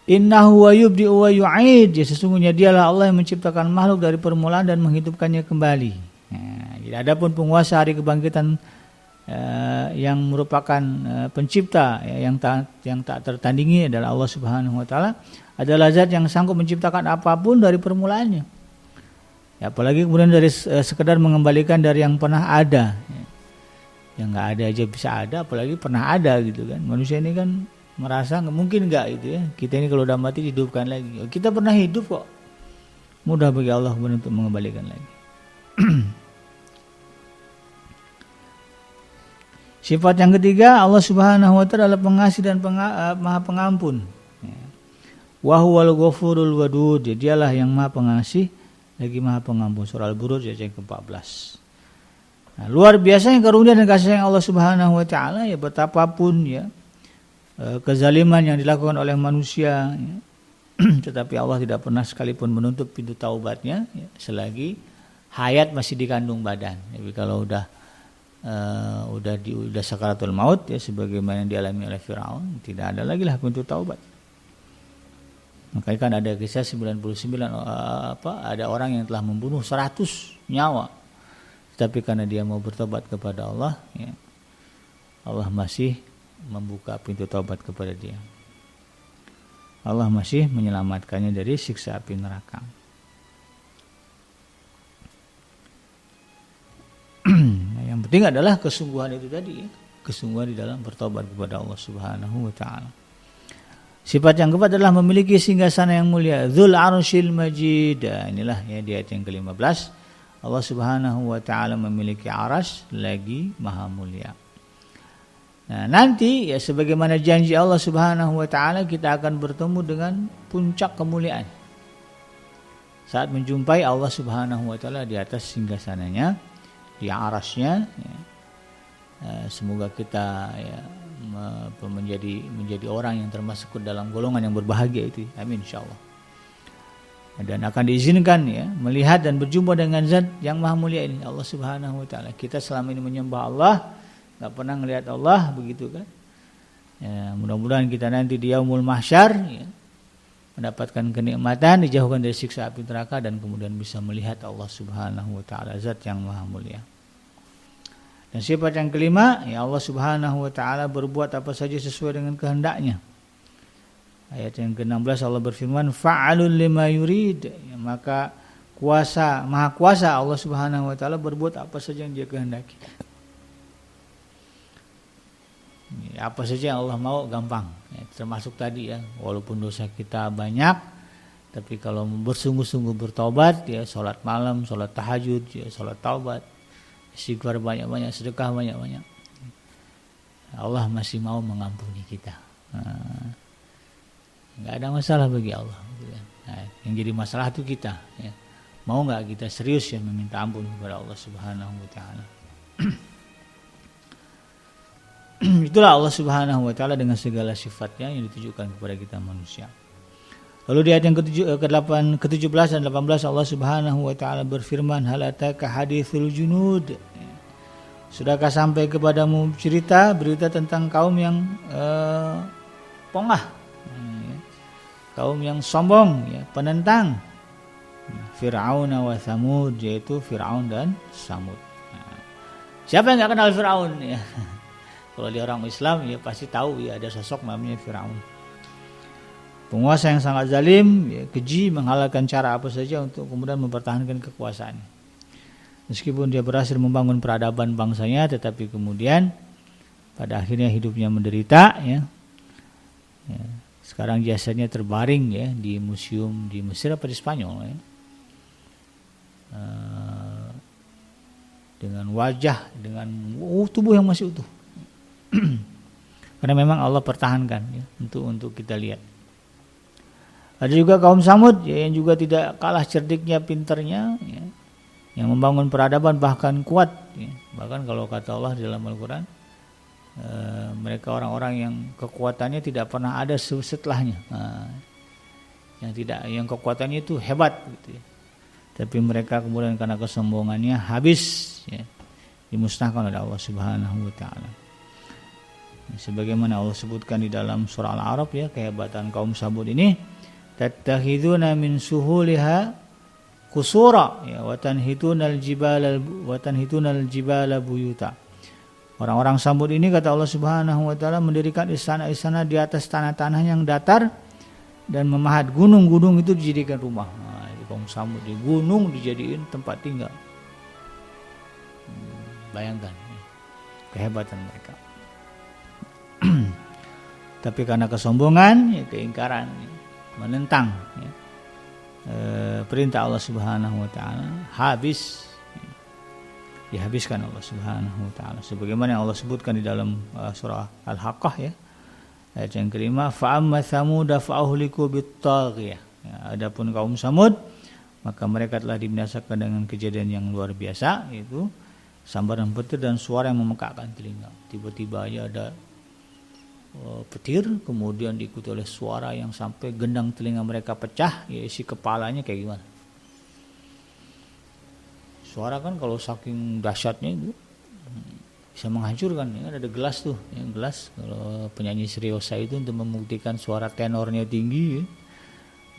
Innahu wa yubdi'u wa yu'id, ya, sesungguhnya dialah Allah yang menciptakan makhluk dari permulaan dan menghidupkannya kembali. Nah, jadi adapun penguasa hari kebangkitan yang merupakan pencipta, ya, yang tak tertandingi adalah Allah Subhanahu wa taala, adalah zat yang sanggup menciptakan apapun dari permulaannya. Ya, apalagi kemudian dari sekedar mengembalikan dari yang pernah ada. Ya. Yang enggak ada aja bisa ada, apalagi pernah ada gitu kan. Manusia ini kan merasa mungkin enggak itu, ya. Kita ini kalau udah mati dihidupkan lagi. Kita pernah hidup kok. Mudah bagi Allah untuk mengembalikan lagi. Sifat yang ketiga, Allah Subhanahu wa taala adalah pengasih dan maha pengampun. Wa huwal ghafurul wadud, dialah yang maha pengasih lagi maha pengampun. Surah Al-Buruj ayat ke-14. Nah, luar biasanya karunia dan kasih sayang Allah Subhanahu wa taala, ya, betapapun, ya, kezaliman yang dilakukan oleh manusia, ya, tetapi Allah tidak pernah sekalipun menutup pintu taubatnya, ya, selagi hayat masih dikandung badan. Jadi kalau udah sakaratul maut, ya, sebagaimana yang dialami oleh Firaun, tidak ada lagi lah pintu taubat. Makanya kan ada kisah 99 ada orang yang telah membunuh 100 nyawa, tapi karena dia mau bertobat kepada Allah, ya, Allah masih membuka pintu taubat kepada dia. Allah masih menyelamatkannya dari siksa api neraka. Yang penting adalah kesungguhan itu tadi ya. Kesungguhan di dalam bertobat kepada Allah Subhanahu wa taala. Sifat yang keempat adalah memiliki singgasana yang mulia, Dzul Arsyil Majid. Inilah ya di ayat yang ke-15. Allah Subhanahu wa taala memiliki arsy lagi maha mulia. Nah, nanti ya sebagaimana janji Allah Subhanahu wa taala kita akan bertemu dengan puncak kemuliaan. Saat menjumpai Allah Subhanahu wa taala di atas singgasananya, di arasy-Nya ya. Semoga kita ya menjadi orang yang termasuk ke dalam golongan yang berbahagia itu. Amin insyaallah. Dan akan diizinkan ya melihat dan berjumpa dengan zat yang maha mulia ini, Allah Subhanahu wa taala. Kita selama ini menyembah Allah, enggak pernah melihat Allah begitu kan. Ya, mudah-mudahan kita nanti di yaumul mahsyar ya, mendapatkan kenikmatan, dijauhkan dari siksa api neraka dan kemudian bisa melihat Allah Subhanahu wa taala, zat yang maha mulia. Dan sifat yang kelima, ya Allah Subhanahu wa taala berbuat apa saja sesuai dengan kehendaknya. Ayat yang ke-16 Allah berfirman, fa'alul lima yurid. Ya, maka maha kuasa Allah Subhanahu wa taala berbuat apa saja yang Dia kehendaki. Ya, apa saja yang Allah mau gampang. Ya, termasuk tadi ya, walaupun dosa kita banyak, tapi kalau bersungguh-sungguh bertobat, ya salat malam, salat tahajud, ya salat taubat, istighfar banyak-banyak, sedekah banyak-banyak, Allah masih mau mengampuni kita. Nggak ada masalah bagi Allah. Nah, yang jadi masalah itu kita. Ya. Mau nggak kita serius ya meminta ampun kepada Allah Subhanahu wa taala. Itulah Allah Subhanahu wa taala dengan segala sifatnya yang ditujukan kepada kita manusia. Lalu di ayat yang ke-17 dan 18 Allah Subhanahu wa taala berfirman, hal ataka haditsul junud. Sudahkah sampai kepadamu berita tentang kaum yang pongah, kaum yang sombong, ya, penentang, Fir'aun wa Tsamud, yaitu Fir'aun dan Tsamud. Siapa yang enggak kenal Fir'aun ya? Kalau dia orang Islam ya pasti tahu ya ada sosok namanya Fir'aun. Penguasa yang sangat zalim, ya, keji, menghalalkan cara apa saja untuk kemudian mempertahankan kekuasaan. Meskipun dia berhasil membangun peradaban bangsanya, tetapi kemudian pada akhirnya hidupnya menderita. Ya. Sekarang jasanya terbaring ya di museum di Mesir apa di Spanyol. Ya. Dengan wajah, dengan tubuh yang masih utuh. Karena memang Allah pertahankan ya, untuk kita lihat. Ada juga kaum Tsamud ya, yang juga tidak kalah cerdiknya, pintarnya ya, yang membangun peradaban bahkan kuat ya. Bahkan kalau kata Allah di dalam Al-Quran, mereka orang-orang yang kekuatannya tidak pernah ada setelahnya, yang kekuatannya itu hebat gitu ya. Tapi mereka kemudian karena kesombongannya habis ya, dimusnahkan oleh Allah Subhanahu wa taala. Sebagaimana Allah sebutkan di dalam surah Al-A'raf ya, kehebatan kaum Tsamud ini, tattakhiduna min suhuliha qusura ya wa tanhitunal jibala buyuta. Orang-orang Tsamud ini kata Allah Subhanahu wa taala mendirikan istana-istana di atas tanah-tanah yang datar dan memahat gunung-gunung itu dijadikan rumah. Nah, di kaum Tsamud di gunung dijadiin tempat tinggal. Bayangkan ya, kehebatan mereka. Tapi karena kesombongan, ya, keingkaran, ya, menentang ya, perintah Allah Subhanahu wa taala, dihabiskan Allah Subhanahu wa taala. Sebagaimana yang Allah sebutkan di dalam surah Al-Haqqah ya, ayat yang kelima, fa amma tsamud fa ahliku bit-taghiyah. Ya, adapun kaum Tsamud maka mereka telah dibinasakan dengan kejadian yang luar biasa, yaitu sambaran petir dan suara yang memekakkan telinga. Tiba-tiba aja ada petir, kemudian diikuti oleh suara yang sampai gendang telinga mereka pecah, ya isi kepalanya kayak gimana. Suara kan kalau saking dahsyatnya itu bisa menghancurkan ya. Ada gelas tuh, ya, gelas kalau penyanyi seriosa itu untuk membuktikan suara tenornya tinggi ya.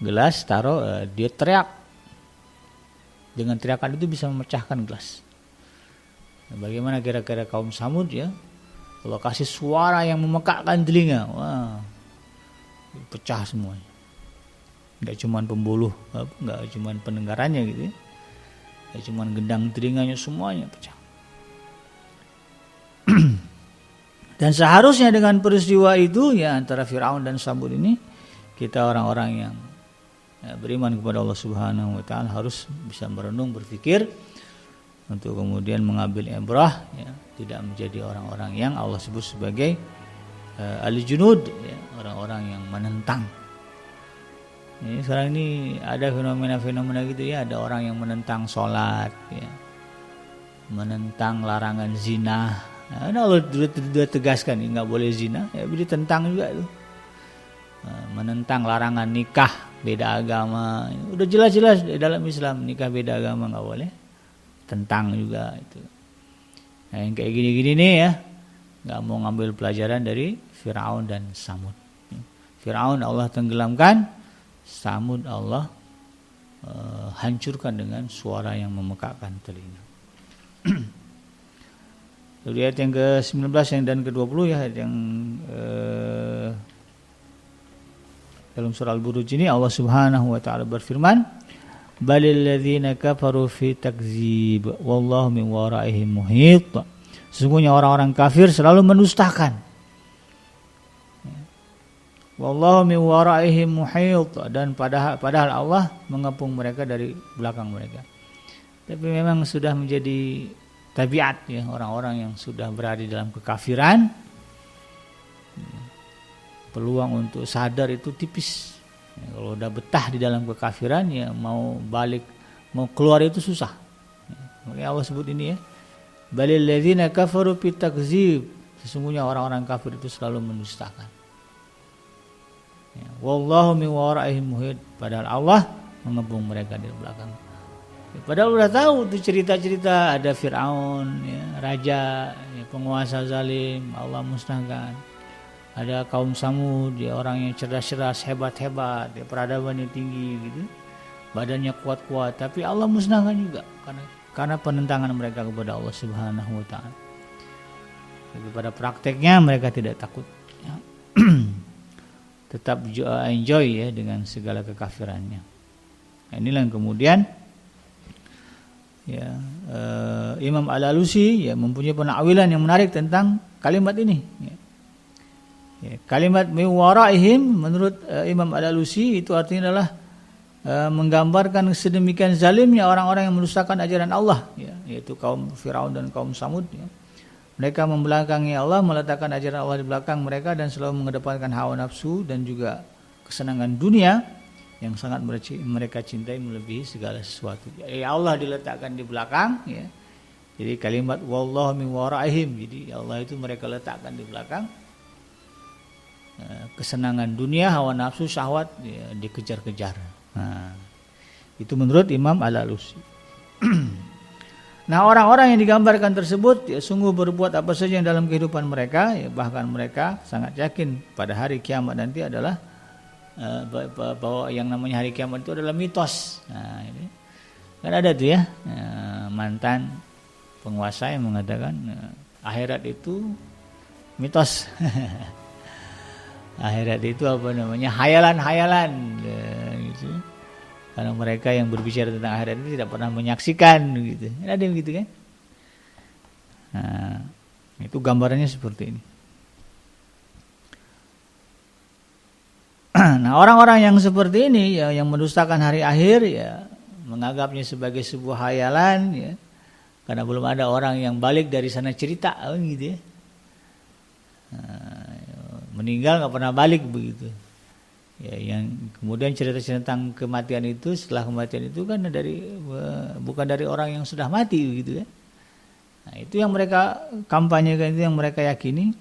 Gelas taruh, dia teriak, dengan teriakan itu bisa memecahkan gelas. Nah, bagaimana kira-kira kaum Tsamud ya, kalau kasih suara yang memekakkan telinga, wah, pecah semuanya. Enggak cuma pembuluh, enggak cuma pendengarannya gitu ya. Enggak cuma gendang telinganya, semuanya pecah. Dan seharusnya dengan peristiwa itu ya antara Firaun dan Samud ini, kita orang-orang yang beriman kepada Allah Subhanahu wa taala harus bisa merenung, berpikir untuk kemudian mengambil ibrah ya, tidak menjadi orang-orang yang Allah sebut sebagai al-junud ya, orang-orang yang menentang. Ini sekarang ini ada fenomena-fenomena gitu ya, ada orang yang menentang sholat ya, menentang larangan zina. Nah, Allah sudah tegaskan ini nggak boleh zina, ya ditentang juga tuh. Menentang larangan nikah beda agama, udah jelas-jelas dalam Islam nikah beda agama nggak boleh, tentang juga itu. Nah, yang kayak gini-gini nih ya, nggak mau ngambil pelajaran dari Firaun dan Samud. Firaun Allah tenggelamkan, Samud Allah hancurkan dengan suara yang memekakkan telinga. Lalu ayat yang ke-19 dan ke-20 ya, ayat yang dalam surah Al-Buruj ini Allah Subhanahu wa taala berfirman, balil ladzina kafaru fi takdzib wallahu min waraihim muhit. Sesungguhnya orang-orang kafir selalu mendustakan. Wallahu min waraihim muhit, dan padahal Allah mengepung mereka dari belakang mereka. Tapi memang sudah menjadi tabiat ya, orang-orang yang sudah berada dalam kekafiran, peluang untuk sadar itu tipis. Ya, kalau udah betah di dalam kekafiran ya mau balik, mau keluar itu susah. Ya, makanya Allah sebut ini ya, balil ladzina kafaru fit takdzib, sesungguhnya orang-orang kafir itu selalu mendustakan. Ya, wallahu min waraihim muhit, padahal Allah mengepung mereka di belakang. Padahal udah tahu tuh cerita-cerita ada Firaun ya, raja ya, penguasa zalim, Allah musnahkan. Ada kaum Samud ya, orang yang cerdas-cerdas, hebat-hebat ya, peradabannya tinggi gitu, badannya kuat-kuat, tapi Allah musnahkan juga karena penentangan mereka kepada Allah Subhanahu wa taala. Jadi pada prakteknya mereka tidak takut ya. Tetap enjoy ya dengan segala kekafirannya. Nah, inilah yang kemudian ya, Imam Al-Alusi ya mempunyai penakwilan yang menarik tentang kalimat ini ya. Ya, kalimat min waraihim menurut Imam Al-Alusi itu artinya adalah menggambarkan sedemikian zalimnya orang-orang yang mendustakan ajaran Allah ya, yaitu kaum Firaun dan kaum Samud ya. Mereka membelakangi Allah, meletakkan ajaran Allah di belakang mereka dan selalu mengedepankan hawa nafsu dan juga kesenangan dunia yang sangat mereka cintai melebihi segala sesuatu. Ya Allah diletakkan di belakang ya. Jadi kalimat wallahu min waraihim, jadi Allah itu mereka letakkan di belakang. Kesenangan dunia, hawa nafsu, syahwat ya, dikejar-kejar. Nah, itu menurut Imam Al-Alusi. Nah, orang-orang yang digambarkan tersebut ya, sungguh berbuat apa saja yang dalam kehidupan mereka ya, bahkan mereka sangat yakin pada hari kiamat nanti adalah bahwa yang namanya hari kiamat itu adalah mitos. Nah, ini kan ada tuh ya, mantan penguasa yang mengatakan akhirat itu mitos. Akhirat itu apa namanya, hayalan-hayalan gitu. Karena mereka yang berbicara tentang akhirat itu tidak pernah menyaksikan gitu. Ada yang gitu kan? Nah, itu gambarannya seperti ini. Nah, orang-orang yang seperti ini ya, yang mendustakan hari akhir ya, menganggapnya sebagai sebuah hayalan ya. Karena belum ada orang yang balik dari sana cerita gitu ya. Nah, meninggal nggak pernah balik begitu. Ya, yang kemudian cerita tentang kematian itu, setelah kematian itu kan bukan dari orang yang sudah mati gitu ya. Nah, itu yang mereka kampanyekan, itu yang mereka yakini.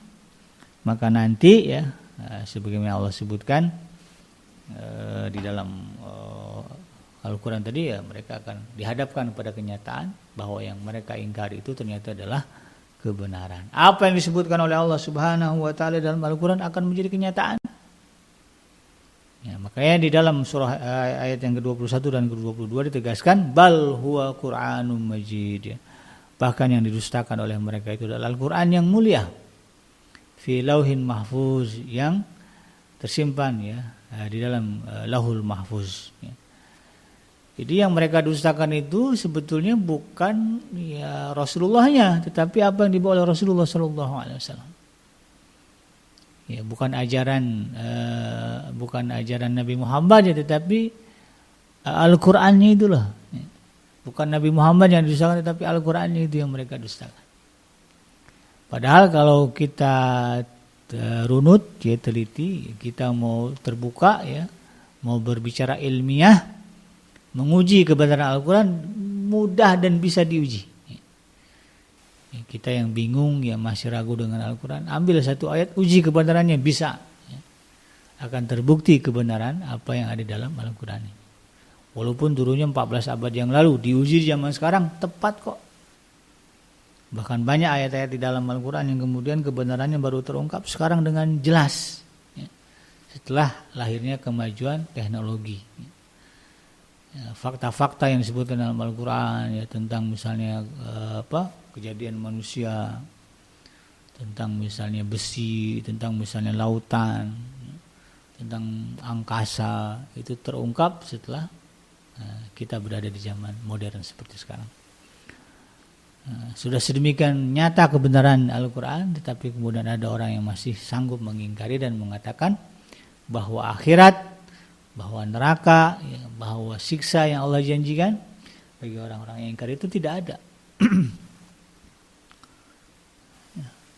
Maka nanti ya, sebagaimana Allah sebutkan di dalam Al-Quran tadi ya, mereka akan dihadapkan pada kenyataan bahwa yang mereka ingkari itu ternyata adalah kebenaran. Apa yang disebutkan oleh Allah Subhanahu wa taala dalam Al-Qur'an akan menjadi kenyataan. Ya, makanya di dalam surah ayat yang ke-21 dan ke-22 ditegaskan bal huwa Qur'anum Majid. Ya. Bahkan yang didustakan oleh mereka itu adalah Al-Qur'an yang mulia. Fi lauhin mahfuz, yang tersimpan ya di dalam Lauhul Mahfuz ya. Jadi yang mereka dustakan itu sebetulnya bukan ya Rasulullahnya, tetapi apa yang dibawa oleh Rasulullah SAW. Ya, bukan ajaran Nabi Muhammad ya, tetapi Al-Qur'annya itulah. Ya. Bukan Nabi Muhammad yang didustakan, tetapi Al-Qur'annya itu yang mereka dustakan. Padahal kalau kita runut, ya teliti, kita mau terbuka ya, mau berbicara ilmiah, menguji kebenaran Al-Quran mudah dan bisa diuji. Kita yang bingung, yang masih ragu dengan Al-Quran, ambil satu ayat, uji kebenarannya, bisa. Akan terbukti kebenaran apa yang ada dalam Al-Quran ini. Walaupun turunnya 14 abad yang lalu, diuji zaman sekarang tepat kok. Bahkan banyak ayat-ayat di dalam Al-Quran yang kemudian kebenarannya baru terungkap sekarang dengan jelas. Setelah lahirnya kemajuan teknologi. Fakta-fakta yang disebutkan dalam Al-Quran ya, tentang misalnya kejadian manusia, tentang misalnya besi, tentang misalnya lautan, tentang angkasa, itu terungkap setelah kita berada di zaman modern seperti sekarang. Sudah sedemikian nyata kebenaran Al-Quran, tetapi kemudian ada orang yang masih sanggup mengingkari dan mengatakan bahwa akhirat, bahwa neraka, ya, bahwa siksa yang Allah janjikan bagi orang-orang yang ingkar itu tidak ada.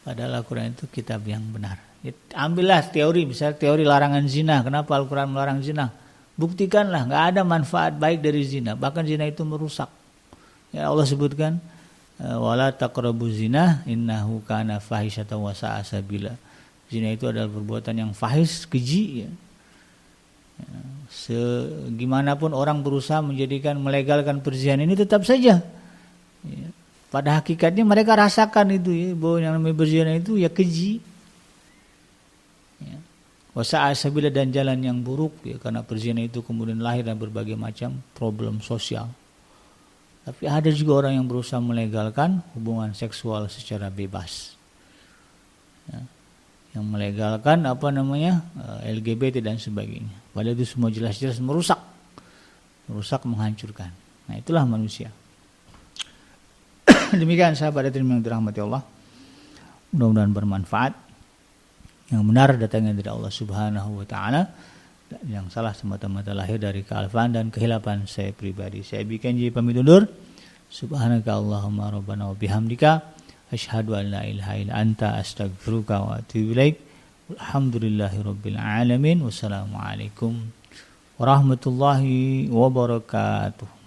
Padahal Al-Quran itu kitab yang benar. Ya, ambillah teori, misalnya teori larangan zina. Kenapa Al-Quran melarang zina? Buktikanlah, nggak ada manfaat baik dari zina. Bahkan zina itu merusak. Ya, Allah sebutkan, wala taqrabu zina innahu kana fahisyatan wa sa'a sabila. Zina itu adalah perbuatan yang fahish, keji ya. Segimanapun orang berusaha melegalkan perzinahan ini, tetap saja ya, pada hakikatnya mereka rasakan itu ya, bahwa yang namanya berzina itu ya keji ya. Wasa'a sabila, dan jalan yang buruk ya, karena perzinahan itu kemudian lahir dan berbagai macam problem sosial. Tapi ada juga orang yang berusaha melegalkan hubungan seksual secara bebas ya, yang melegalkan LGBT dan sebagainya. Padahal itu semua jelas-jelas merusak, menghancurkan. Nah, itulah manusia. Demikian sahabat yang dirahmati Allah. Mudah-mudahan bermanfaat. Yang benar datangnya dari Allah Subhanahu wa taala, dan yang salah semata-mata lahir dari kealfaan dan kehilapan saya pribadi. Saya bikin jadi pamit undur. Subhanaka Allahumma rabbana wa bihamdika asyhadu an la ilaha illa anta astaghfiruka wa atubu ilaik. Alhamdulillahirabbil alamin. Wassalamualaikum warahmatullahi wabarakatuh.